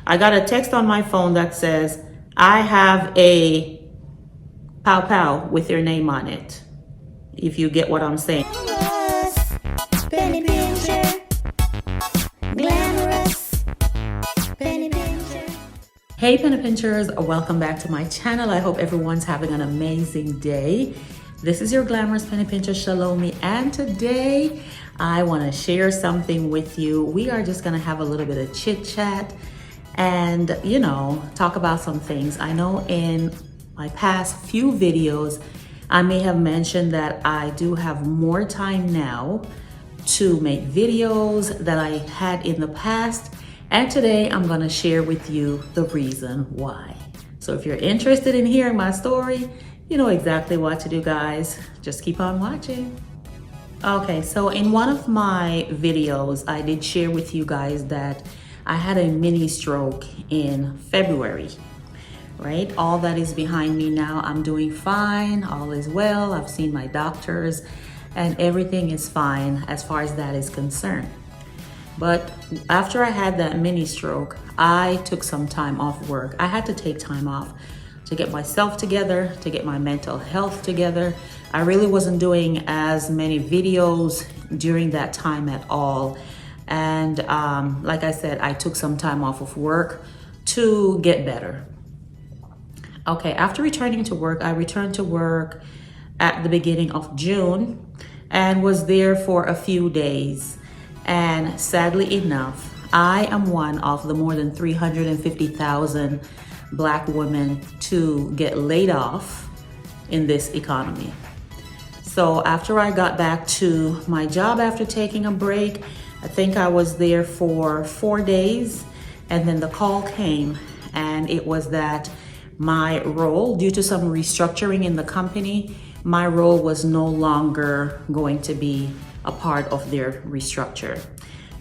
I got a text on my phone that says, I have a pow pow with your name on it. If you get what I'm saying. Glamorous Penny Pincher. Hey Penny Pinchers, welcome back to my channel. I hope everyone's having an amazing day. This is your Glamorous Penny Pincher, Chelomie, and today I want to share something with you. We are just going to have a little bit of chit chat and, talk about some things. I know in my past few videos, I may have mentioned that I do have more time now to make videos than I had in the past. And today I'm going to share with you the reason why. So if you're interested in hearing my story, you know exactly what to do, guys. Just keep on watching. Okay, so in one of my videos, I did share with you guys that I had a mini stroke in February, right? All that is behind me now. I'm doing fine, all is well. I've seen my doctors and everything is fine as far as that is concerned. But after I had that mini stroke, I took some time off work. I had to take time off to get myself together, to get my mental health together. I really wasn't doing as many videos during that time at all. And like I said, I took some time off of work to get better. Okay, after returning to work, I returned to work at the beginning of June and was there for a few days. And sadly enough, I am one of the more than 350,000 Black women to get laid off in this economy. So after I got back to my job after taking a break, I think I was there for 4 days, and then the call came, and it was that my role, due to some restructuring in the company, my role was no longer going to be a part of their restructure.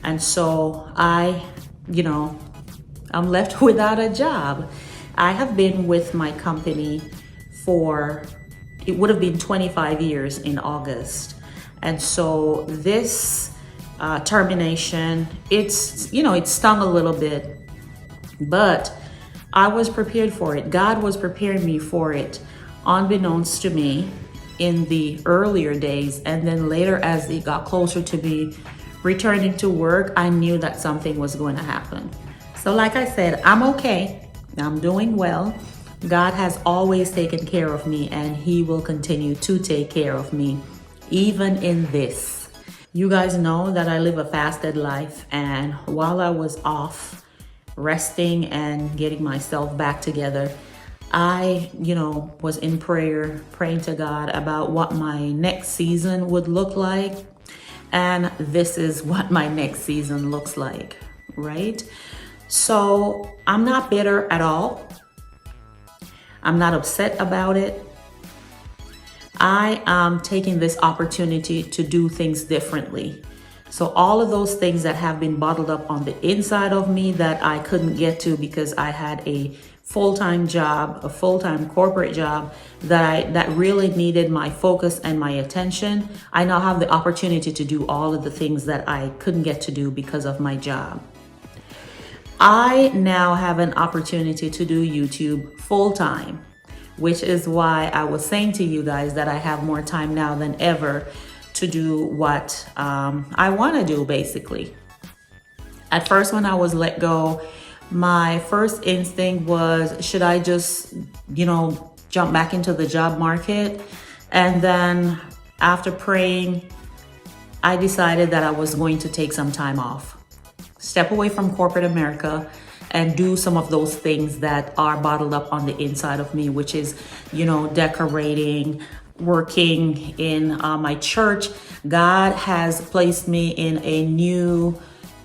And so I'm left without a job. I have been with my company for, it would have been 25 years in August. And so this termination, it stung a little bit, but I was prepared for it. God was preparing me for it, unbeknownst to me in the earlier days. And then later, as it got closer to me returning to work, I knew that something was going to happen. So like I said, I'm okay. I'm doing well. God has always taken care of me, and He will continue to take care of me, even in this. You guys know that I live a fasted life, and while I was off resting and getting myself back together, I, was in prayer, praying to God about what my next season would look like. And this is what my next season looks like, right? So I'm not bitter at all. I'm not upset about it. I am taking this opportunity to do things differently. So all of those things that have been bottled up on the inside of me that I couldn't get to because I had a full-time job, a full-time corporate job that really needed my focus and my attention, I now have the opportunity to do all of the things that I couldn't get to do because of my job. I now have an opportunity to do YouTube full-time, which is why I was saying to you guys that I have more time now than ever to do what I want to do, basically. At first, when I was let go, my first instinct was, should I just, jump back into the job market? And then after praying, I decided that I was going to take some time off, step away from corporate America, and do some of those things that are bottled up on the inside of me, which is, decorating, working in my church. God has placed me in a new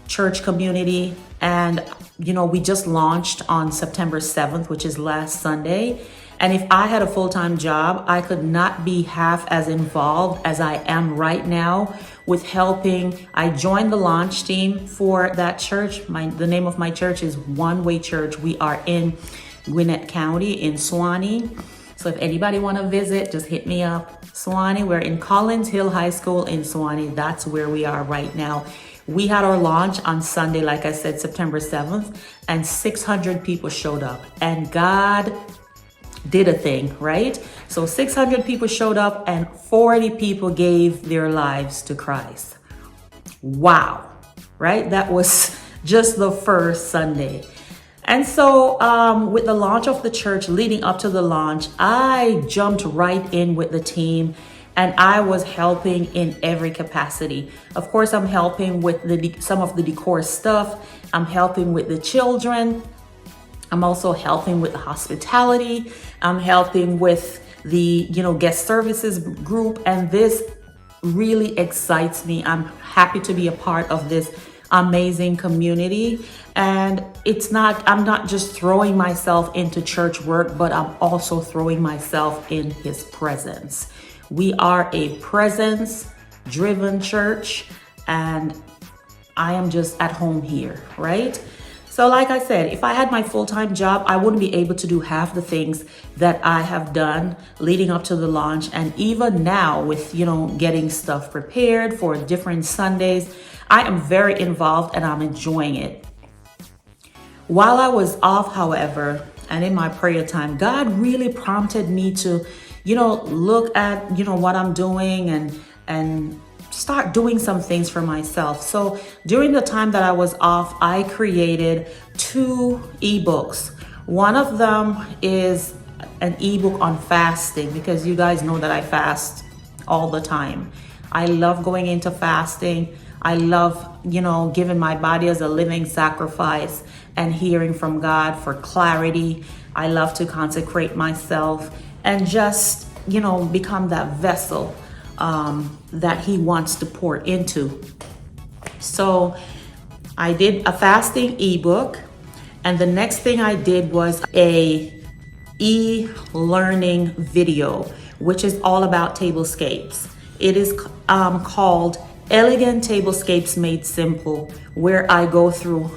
church community, and we just launched on September 7th, which is last Sunday. And if I had a full-time job, I could not be half as involved as I am right now with helping. I joined the launch team for that church. The name of my church is One Way Church. We are in Gwinnett County in Suwanee. So if anybody want to visit, just hit me up. Suwanee, we're in Collins Hill High School in Suwanee. That's where we are right now. We had our launch on Sunday, like I said, September 7th, and 600 people showed up, and God did a thing, right? So 600 people showed up and 40 people gave their lives to Christ. Wow, right? That was just the first Sunday. And so with the launch of the church, leading up to the launch, I jumped right in with the team, and I was helping in every capacity. Of course, I'm helping with some of the decor stuff. I'm helping with the children. I'm also helping with the hospitality. I'm helping with the, guest services group. And this really excites me. I'm happy to be a part of this amazing community. And I'm not just throwing myself into church work, but I'm also throwing myself in his presence. We are a presence-driven church, and I am just at home here, right? So like I said, if I had my full-time job, I wouldn't be able to do half the things that I have done leading up to the launch. And even now with, getting stuff prepared for different Sundays, I am very involved and I'm enjoying it. While I was off, however, and in my prayer time, God really prompted me to, look at, what I'm doing and start doing some things for myself. So during the time that I was off, I created 2 ebooks. One of them is an ebook on fasting, because you guys know that I fast all the time. I love going into fasting. I love, giving my body as a living sacrifice and hearing from God for clarity. I love to consecrate myself and just, become that vessel that he wants to pour into. So I did a fasting ebook, and the next thing I did was a e-learning video, which is all about tablescapes. It is called Elegant Tablescapes Made Simple, where I go through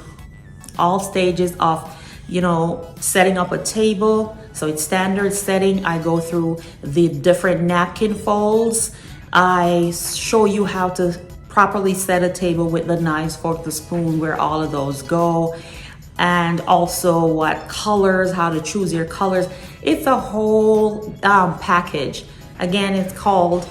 all stages of setting up a table. So it's standard setting. I go through the different napkin folds. I show you how to properly set a table with the knives, fork, the spoon, where all of those go. And also what colors, how to choose your colors. It's a whole package. Again, it's called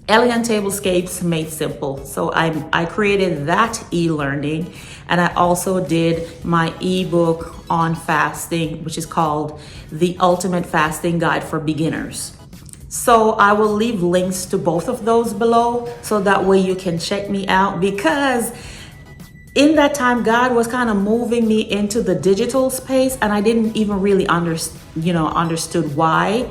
Elegant Tablescapes Made Simple. So I created that e-learning, and I also did my ebook on fasting, which is called The Ultimate Fasting Guide for Beginners. So I will leave links to both of those below, so that way you can check me out, because in that time, God was kind of moving me into the digital space, and I didn't even really understood why.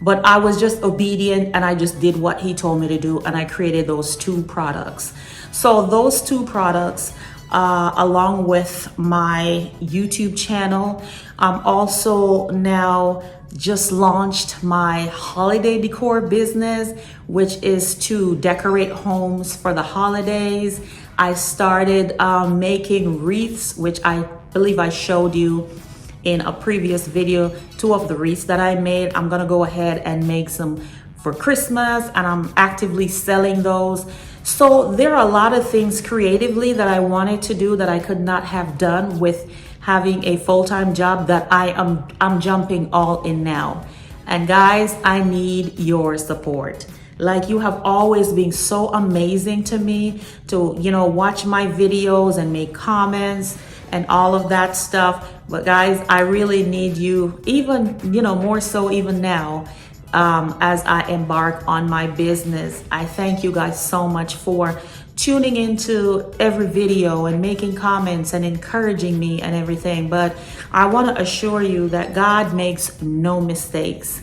But I was just obedient, and I just did what he told me to do, and I created those 2 products. So those 2 products, along with my YouTube channel, also now just launched my holiday decor business, which is to decorate homes for the holidays. I started making wreaths, which I believe I showed you in a previous video. 2 of the wreaths that I made, I'm gonna go ahead and make some for Christmas, and I'm actively selling those. So there are a lot of things creatively that I wanted to do that I could not have done with having a full-time job, that I'm jumping all in now. And guys, I need your support. Like, you have always been so amazing to me, to watch my videos and make comments and all of that stuff. But guys, I really need you, even more so even now, as I embark on my business. I thank you guys so much for tuning into every video and making comments and encouraging me and everything. But I want to assure you that God makes no mistakes.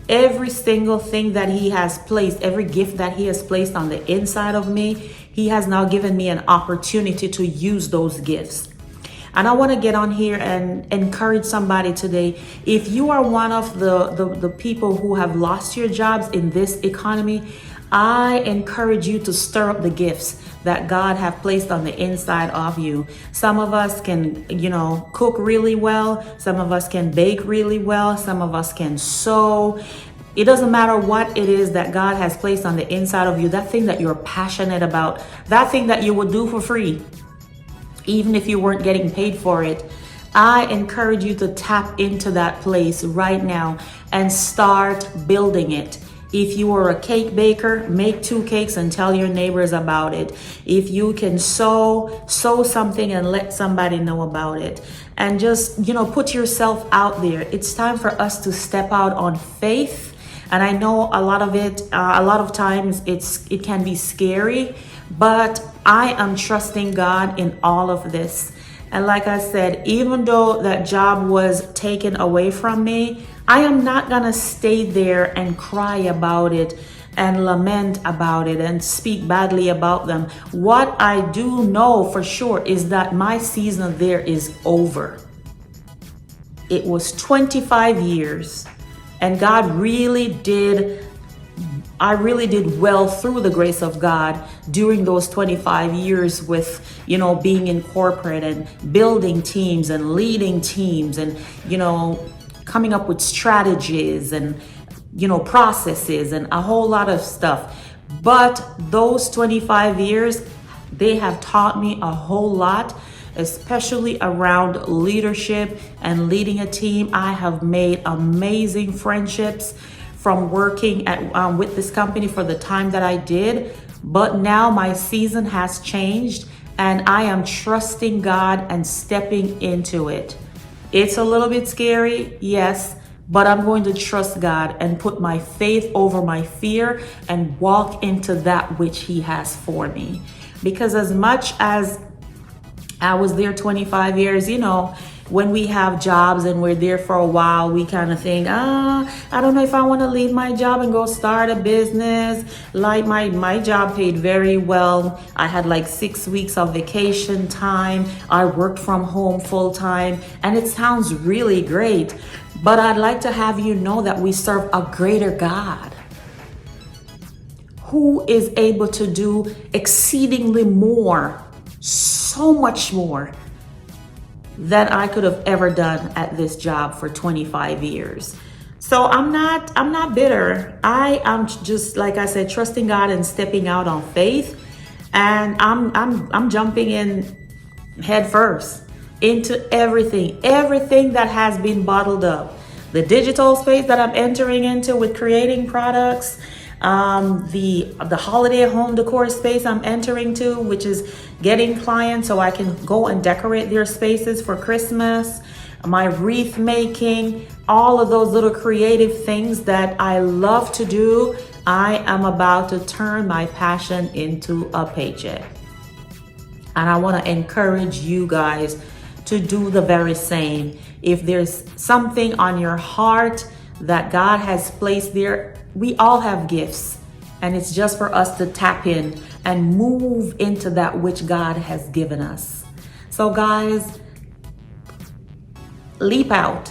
Every single thing that he has placed, every gift that he has placed on the inside of me, he has now given me an opportunity to use those gifts. And I want to get on here and encourage somebody today. If you are one of the people who have lost your jobs in this economy, I encourage you to stir up the gifts that God have placed on the inside of you. Some of us can, cook really well. Some of us can bake really well. Some of us can sew. It doesn't matter what it is that God has placed on the inside of you, that thing that you're passionate about, that thing that you would do for free, even if you weren't getting paid for it. I encourage you to tap into that place right now and start building it. If you are a cake baker, make 2 cakes and tell your neighbors about it. If you can sew something and let somebody know about it. And just, put yourself out there. It's time for us to step out on faith. And I know a lot of times it can be scary, but I am trusting God in all of this. And like I said, even though that job was taken away from me, I am not gonna stay there and cry about it and lament about it and speak badly about them. What I do know for sure is that my season there is over. It was 25 years, and God I really did well through the grace of God during those 25 years with, being in corporate and building teams and leading teams and, coming up with strategies and, processes and a whole lot of stuff. But those 25 years, they have taught me a whole lot, especially around leadership and leading a team. I have made amazing friendships from working with this company for the time that I did. But now my season has changed and I am trusting God and stepping into it. It's a little bit scary, yes, but I'm going to trust God and put my faith over my fear and walk into that which He has for me. Because as much as I was there 25 years, when we have jobs and we're there for a while, we kind of think, I don't know if I want to leave my job and go start a business. Like my job paid very well. I had like 6 weeks of vacation time. I worked from home full time, and it sounds really great. But I'd like to have you know that we serve a greater God who is able to do exceedingly more, so much more than I could have ever done at this job for 25 years. So I'm not bitter. I am just, like I said, trusting God and stepping out on faith. And I'm jumping in head first into everything that has been bottled up. The digital space that I'm entering into with creating products, the holiday home decor space I'm entering to, which is getting clients so I can go and decorate their spaces for Christmas, my wreath making, all of those little creative things that I love to do. I am about to turn my passion into a paycheck. And I want to encourage you guys to do the very same. If there's something on your heart that God has placed there, we all have gifts, and it's just for us to tap in and move into that which God has given us. So guys, leap out.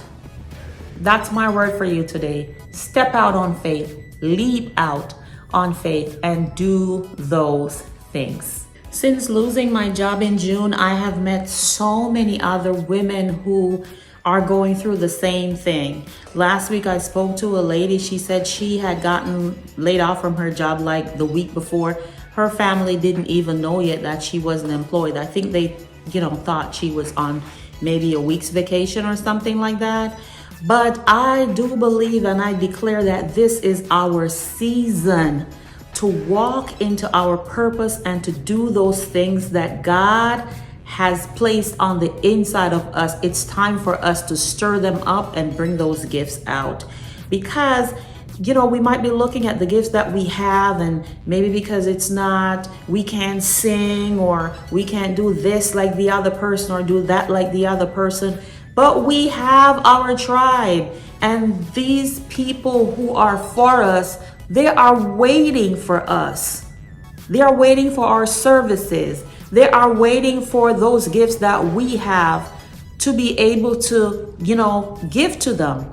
That's my word for you today. Step out on faith, leap out on faith, and do those things. Since losing my job in June, I have met so many other women who are going through the same thing. Last week I spoke to a lady. She said she had gotten laid off from her job like the week before. Her family didn't even know yet that she wasn't employed. I think they, thought she was on maybe a week's vacation or something like that. But I do believe and I declare that this is our season to walk into our purpose and to do those things that God has placed on the inside of us. It's time for us to stir them up and bring those gifts out. Because, we might be looking at the gifts that we have, and maybe because we can't sing, or we can't do this like the other person, or do that like the other person. But we have our tribe, and these people who are for us, they are waiting for us. They are waiting for our services. They are waiting for those gifts that we have to be able to, give to them.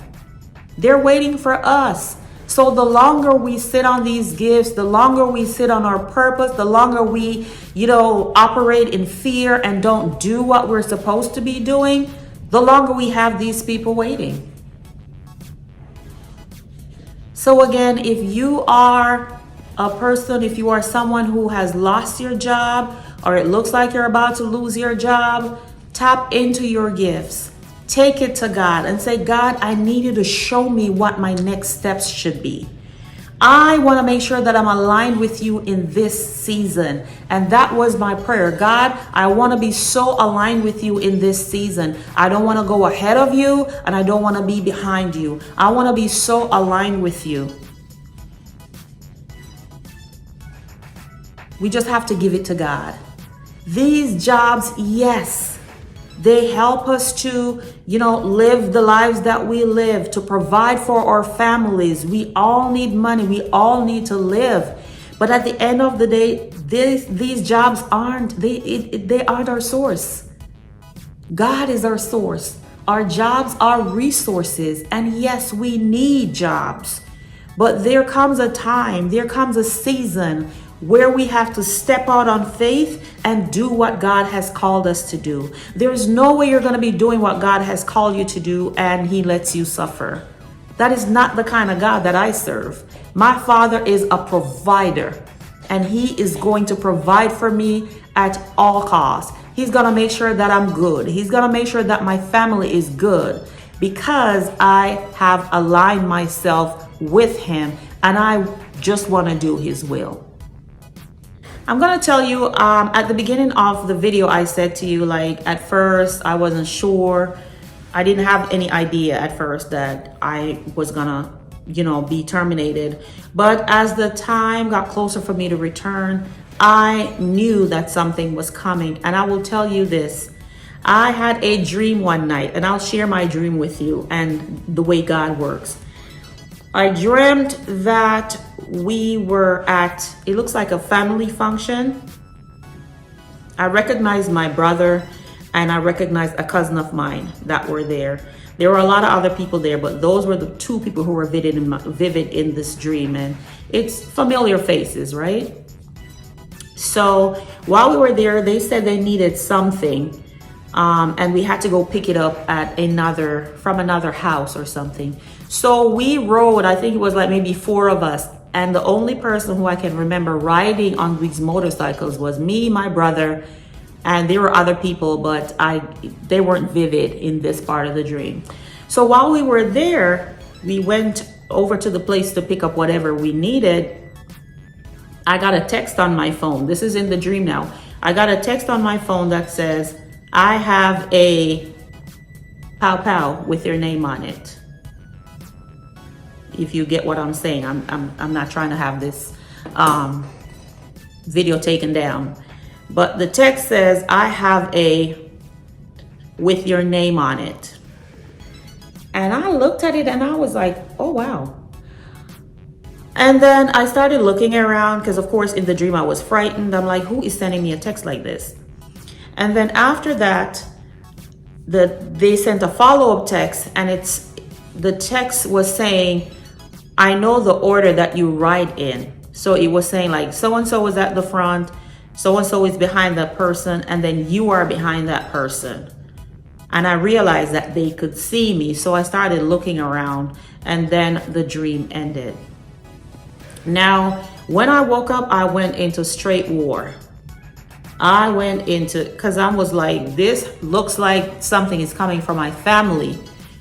They're waiting for us. So the longer we sit on these gifts, the longer we sit on our purpose, the longer we, operate in fear and don't do what we're supposed to be doing, the longer we have these people waiting. So again, if you are a person, if you are someone who has lost your job, or it looks like you're about to lose your job, tap into your gifts. Take it to God and say, God, I need you to show me what my next steps should be. I want to make sure that I'm aligned with you in this season. And that was my prayer. God, I want to be so aligned with you in this season. I don't want to go ahead of you, and I don't want to be behind you. I want to be so aligned with you. We just have to give it to God. These jobs, yes, they help us to, live the lives that we live, to provide for our families. We all need money. We all need to live. But at the end of the day, these jobs aren't our source. God is our source. Our jobs are resources. And yes, we need jobs. But there comes a time, there comes a season where we have to step out on faith and do what God has called us to do. There's no way you're going to be doing what God has called you to do and He lets you suffer. That is not the kind of God that I serve. My Father is a provider, and He is going to provide for me at all costs. He's going to make sure that I'm good. He's going to make sure that my family is good, because I have aligned myself with Him and I just want to do His will. I'm going to tell you, at the beginning of the video, I said to you, like, at first I wasn't sure. I didn't have any idea at first that I was going to, be terminated. But as the time got closer for me to return, I knew that something was coming. And I will tell you this. I had a dream one night, and I'll share my dream with you and the way God works. I dreamt that we were at, it looks like a family function. I recognized my brother and I recognized a cousin of mine that were there. There were a lot of other people there, but those were the two people who were vivid in this dream. And it's familiar faces, right? So while we were there, they said they needed something. And we had to go pick it up at from another house or something. So we rode, I think it was like maybe 4 of us. And the only person who I can remember riding on these motorcycles was me, my brother, and there were other people, but they weren't vivid in this part of the dream. So while we were there, we went over to the place to pick up whatever we needed. I got a text on my phone. This is in the dream now. I got a text on my phone that says, I have a pow pow with your name on it. If you get what I'm saying, I'm not trying to have this video taken down, but the text says, I have a with your name on it. And I looked at it and I was like, oh wow. And then I started looking around, because of course in the dream I was frightened. I'm like, who is sending me a text like this? And then after that, they sent a follow-up text, and the text was saying, I know the order that you ride in. So it was saying like, so-and-so is at the front, so-and-so is behind that person, and then you are behind that person. And I realized that they could see me. So I started looking around, and then the dream ended. Now, when I woke up, I went into straight war. I went into, because I was like, this looks like something is coming from my family.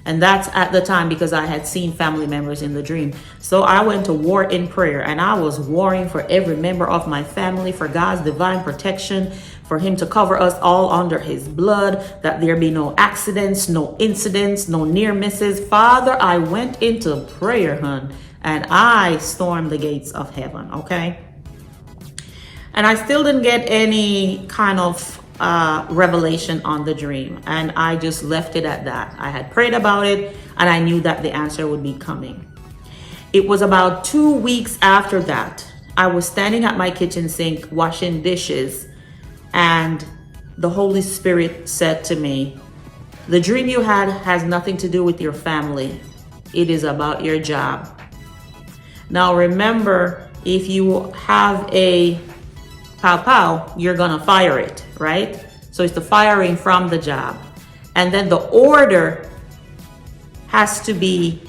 And that's at the time because I had seen family members in the dream. So I went to war in prayer, and I was warring for every member of my family, for God's divine protection, for Him to cover us all under His blood, that there be no accidents, no incidents, no near misses. Father, I went into prayer, and I stormed the gates of heaven, okay? And I still didn't get any kind of revelation on the dream, and I just left it at that. I had prayed about it, and I knew that the answer would be coming. It was about 2 weeks after that. I was standing at my kitchen sink washing dishes, and the Holy Spirit said to me, the dream you had has nothing to do with your family. It is about your job. Now remember, if you have a pow pow, you're gonna fire it, right? So it's the firing from the job. And then the order has to be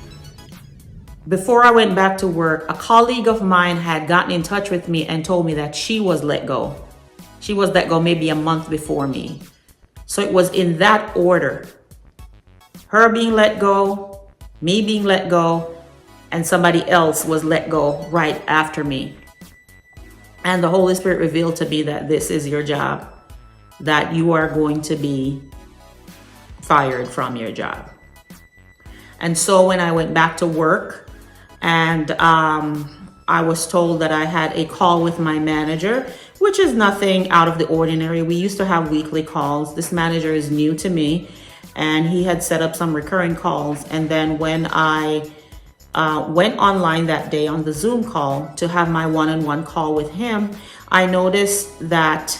before I went back to work, a colleague of mine had gotten in touch with me and told me that she was let go. She was let go maybe a month before me. So it was in that order. Her being let go, me being let go, and somebody else was let go right after me. And the Holy Spirit revealed to me that this is your job, that you are going to be fired from your job. And so when I went back to work, and I was told that I had a call with my manager, which is nothing out of the ordinary. We used to have weekly calls. This manager is new to me, and he had set up some recurring calls. And then when I went online that day on the Zoom call to have my one-on-one call with him, I noticed that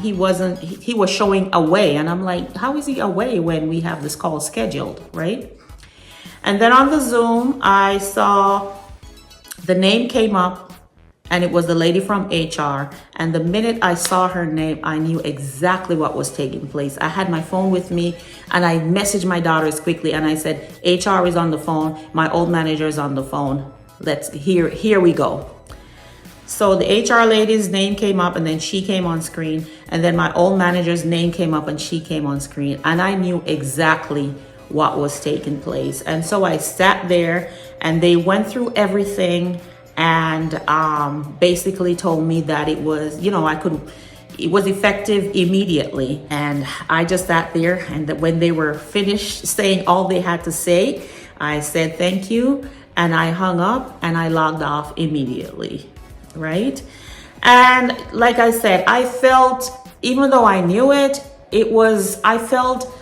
he was showing away. And I'm like, how is he away when we have this call scheduled, right? And then on the Zoom, I saw the name came up, and it was the lady from HR. And the minute I saw her name, I knew exactly what was taking place. I had my phone with me, and I messaged my daughters quickly, and I said, HR is on the phone. My old manager is on the phone. Here we go. So the HR lady's name came up, and then she came on screen. And then my old manager's name came up, and she came on screen. And I knew exactly what was taking place. And so I sat there, and they went through everything, and basically told me that it was, it was effective immediately. And I just sat there, and that when they were finished saying all they had to say, I said thank you, and I hung up, and I logged off immediately, right? And like I said, I felt, even though I knew it, I felt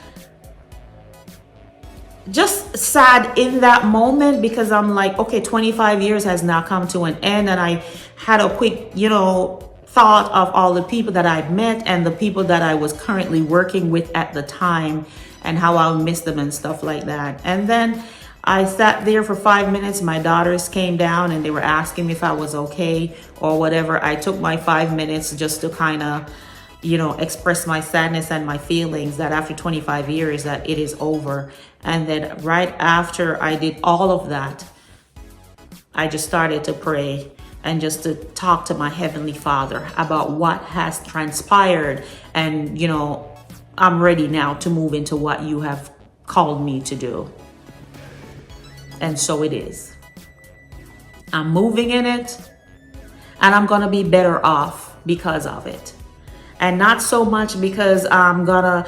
just sad in that moment, because I'm like, okay, 25 years has now come to an end. And I had a quick, thought of all the people that I've met and the people that I was currently working with at the time, and how I'll miss them and stuff like that. And then I sat there for 5 minutes. My daughters came down, and they were asking me if I was okay or whatever. I took my 5 minutes just to kind of, express my sadness and my feelings that after 25 years that it is over. And then right after I did all of that, I just started to pray and just to talk to my Heavenly Father about what has transpired. And, I'm ready now to move into what you have called me to do. And so it is. I'm moving in it, and I'm going to be better off because of it. And not so much because I'm gonna,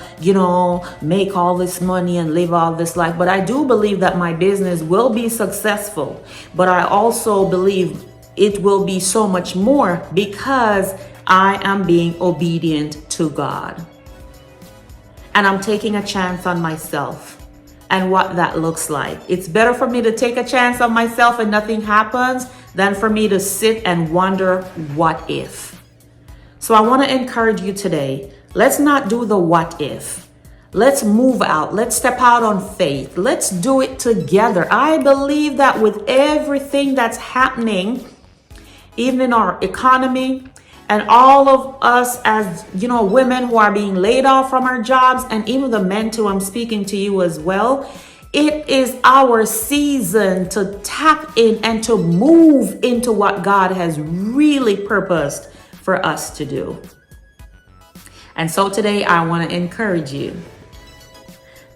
make all this money and live all this life. But I do believe that my business will be successful. But I also believe it will be so much more because I am being obedient to God. And I'm taking a chance on myself and what that looks like. It's better for me to take a chance on myself and nothing happens than for me to sit and wonder, what if? So I want to encourage you today. Let's not do the what if. Let's move out. Let's step out on faith. Let's do it together. I believe that with everything that's happening, even in our economy, and all of us as, women who are being laid off from our jobs, and even the men too, I'm speaking to you as well. It is our season to tap in and to move into what God has really purposed for us to do. And so today I want to encourage you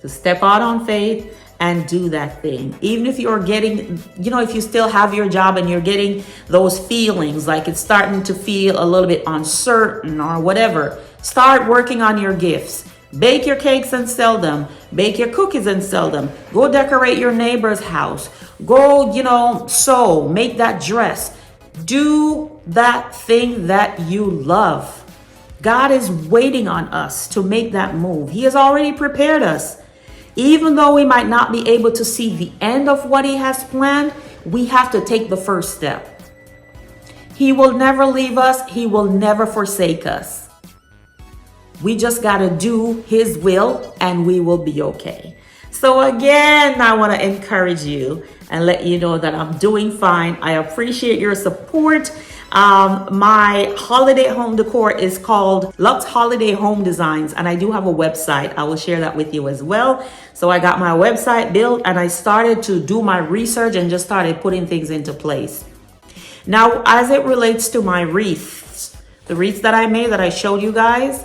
to step out on faith and do that thing. Even if you're getting, if you still have your job and you're getting those feelings like it's starting to feel a little bit uncertain or whatever, start working on your gifts. Bake your cakes and sell them. Bake your cookies and sell them. Go decorate your neighbor's house. Go, sew, make that dress. Do that thing that you love. God is waiting on us to make that move. He has already prepared us. Even though we might not be able to see the end of what He has planned, we have to take the first step. He will never leave us. He will never forsake us. We just got to do His will, and we will be okay. So again, I want to encourage you and let you know that I'm doing fine. I appreciate your support. My holiday home decor is called Lux Holiday Home Designs, and I do have a website. I will share that with you as well. So I got my website built and I started to do my research and just started putting things into place. Now, as it relates to my wreaths, the wreaths that I made that I showed you guys,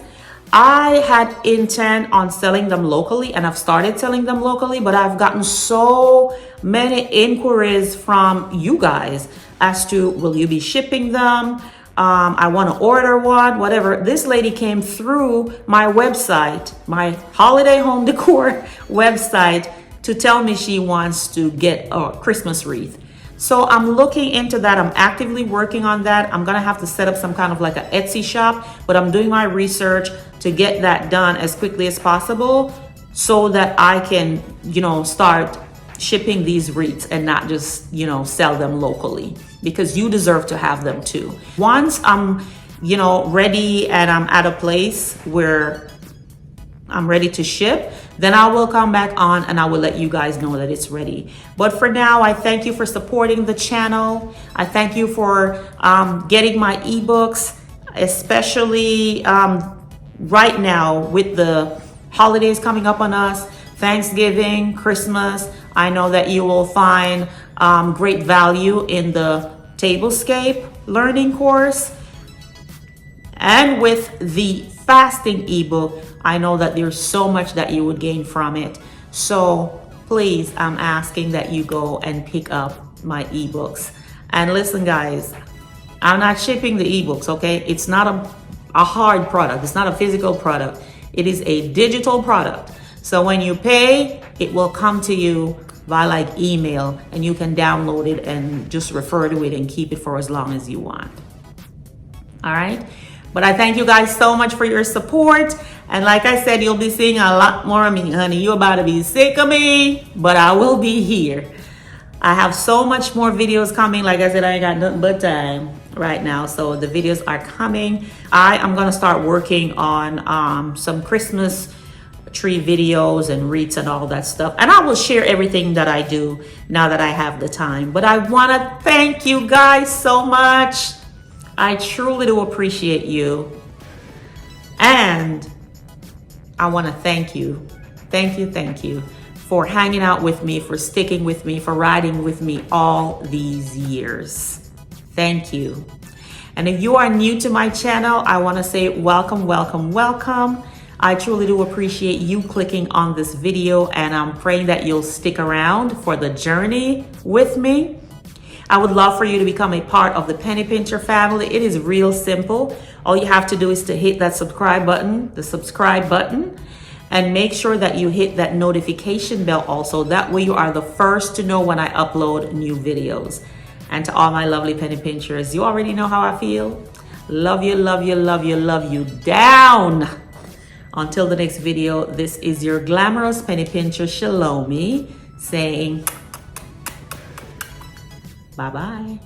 I had intent on selling them locally, and I've started selling them locally, but I've gotten so many inquiries from you guys as to, will you be shipping them? I want to order one, whatever. This lady came through my website, my holiday home decor website, to tell me she wants to get a Christmas wreath. So I'm looking into that. I'm actively working on that. I'm gonna have to set up some kind of like an Etsy shop, but I'm doing my research to get that done as quickly as possible so that I can, start shipping these wreaths and not just, sell them locally, because you deserve to have them too. Once I'm, ready and I'm at a place where I'm ready to ship, then I will come back on and I will let you guys know that it's ready. But for now, I thank you for supporting the channel. I thank you for getting my ebooks, especially right now with the holidays coming up on us, Thanksgiving, Christmas. I know that you will find great value in the Tablescape learning course. And with the fasting ebook, I know that there's so much that you would gain from it. So please, I'm asking that you go and pick up my ebooks. And listen, guys, I'm not shipping the ebooks, okay? It's not a hard product. It's not a physical product. It is a digital product. So when you pay, it will come to you by like email, and you can download it and just refer to it and keep it for as long as you want. All right? But I thank you guys so much for your support. And like I said, you'll be seeing a lot more of me, honey. You're about to be sick of me, but I will be here. I have so much more videos coming. Like I said, I ain't got nothing but time right now. So the videos are coming. I am going to start working on some Christmas tree videos and wreaths and all that stuff. And I will share everything that I do now that I have the time. But I want to thank you guys so much. I truly do appreciate you. And I want to thank you for hanging out with me, for sticking with me, for riding with me all these years. Thank you. And if you are new to my channel, I want to say welcome, welcome, welcome. I truly do appreciate you clicking on this video, and I'm praying that you'll stick around for the journey with me. I would love for you to become a part of the Penny Pincher family. It is real simple. All you have to do is to hit that subscribe button, and make sure that you hit that notification bell also. That way you are the first to know when I upload new videos. And to all my lovely Penny Pinchers, you already know how I feel. Love you, love you, love you, love you down. Until the next video, this is your Glamorous Penny Pincher, Chelomie, saying bye-bye.